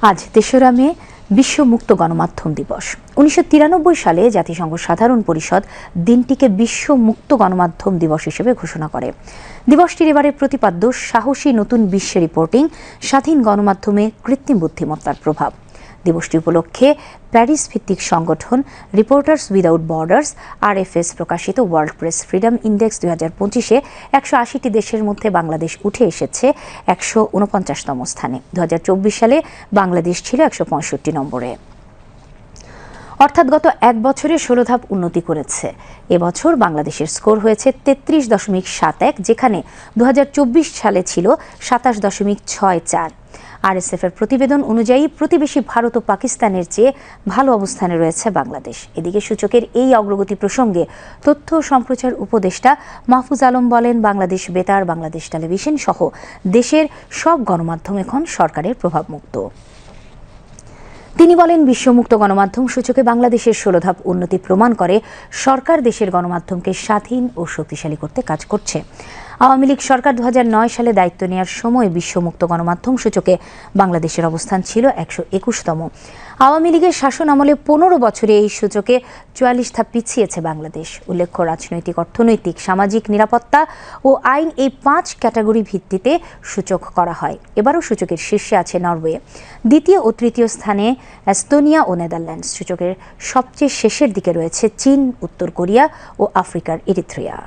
আজ ৩রা মে বিশ্ব মুক্ত গণমাধ্যম দিবস। ১৯৯৩ সালে জাতিসংঘ সাধারণ পরিষদ দিনটিকে বিশ্ব মুক্ত গণমাধ্যম দিবস হিসেবে ঘোষণা করে। দিবসটির এবারের প্রতিপাদ্য সাহসী নতুন বিশ্বে রিপোর্টিং, স্বাধীন গণমাধ্যমে কৃত্রিম বুদ্ধিমত্তার প্রভাব। দিবসটি উপলক্ষে প্যারিস ভিত্তিক সংগঠন রিপোর্টার্স উইদাউট বর্ডার্স RFS প্রকাশিত ওয়ার্ল্ড প্রেস ফ্রিডম ইন্ডেক্স ২০২৫-এ ১৮০টি দেশের মধ্যে বাংলাদেশ উঠে এসেছে ১৪৯তম স্থানে। ২০২৪ সালে বাংলাদেশ ছিল ১৬৫ নম্বরে। অর্থাৎ গত এক বছরে ১৬ ধাপ উন্নতি করেছে। এবছর বাংলাদেশের স্কোর হয়েছে ৩৩.৭১, যেখানে ২০২৪ সালে ছিল ২৭.৬৪। RSF এর প্রতিবেদন অনুযায়ী প্রতিবেশী ভারত ও পাকিস্তানের চেয়ে ভালো অবস্থানে রয়েছে বাংলাদেশ। এদিকে সূচকের এই অগ্রগতি প্রসঙ্গে তথ্য ও সম্প্রচার উপদেষ্টা মাহফুজ আলম বলেন, বাংলাদেশ বেতার, বাংলাদেশ টেলিভিশন সহ দেশের সব গণমাধ্যম এখন সরকারের প্রভাবমুক্ত। তিনি বলেন, বিশ্বমুক্ত গণমাধ্যম সূচকে বাংলাদেশের ১৬ ধাপ উন্নতি প্রমাণ করে সরকার দেশের গণমাধ্যমকে স্বাধীন ও শক্তিশালী করতে কাজ করছে। আওয়ামী লীগ সরকার ২০০৯ সালে দায়িত্ব নেওয়ার সময় বিশ্বমুক্ত গণমাধ্যম সূচকে বাংলাদেশের অবস্থান ছিল ১২১তম। আওয়ামী লীগের শাসন আমলে ১৫ বছরে এই সূচকে ৪৪ ধাপ পিছিয়েছে বাংলাদেশ। উল্লেখ্য, রাজনৈতিক, অর্থনৈতিক, সামাজিক, নিরাপত্তা ও আইন, এই ৫ ক্যাটাগরি ভিত্তিতে সূচক করা হয়। এবারও সূচকের শীর্ষে আছে নরওয়ে, দ্বিতীয় ও তৃতীয় স্থানে এস্তোনিয়া ও নেদারল্যান্ডস। সূচকের সবচেয়ে শেষের দিকে রয়েছে চীন, উত্তর কোরিয়া ও আফ্রিকার এরিথ্রিয়া।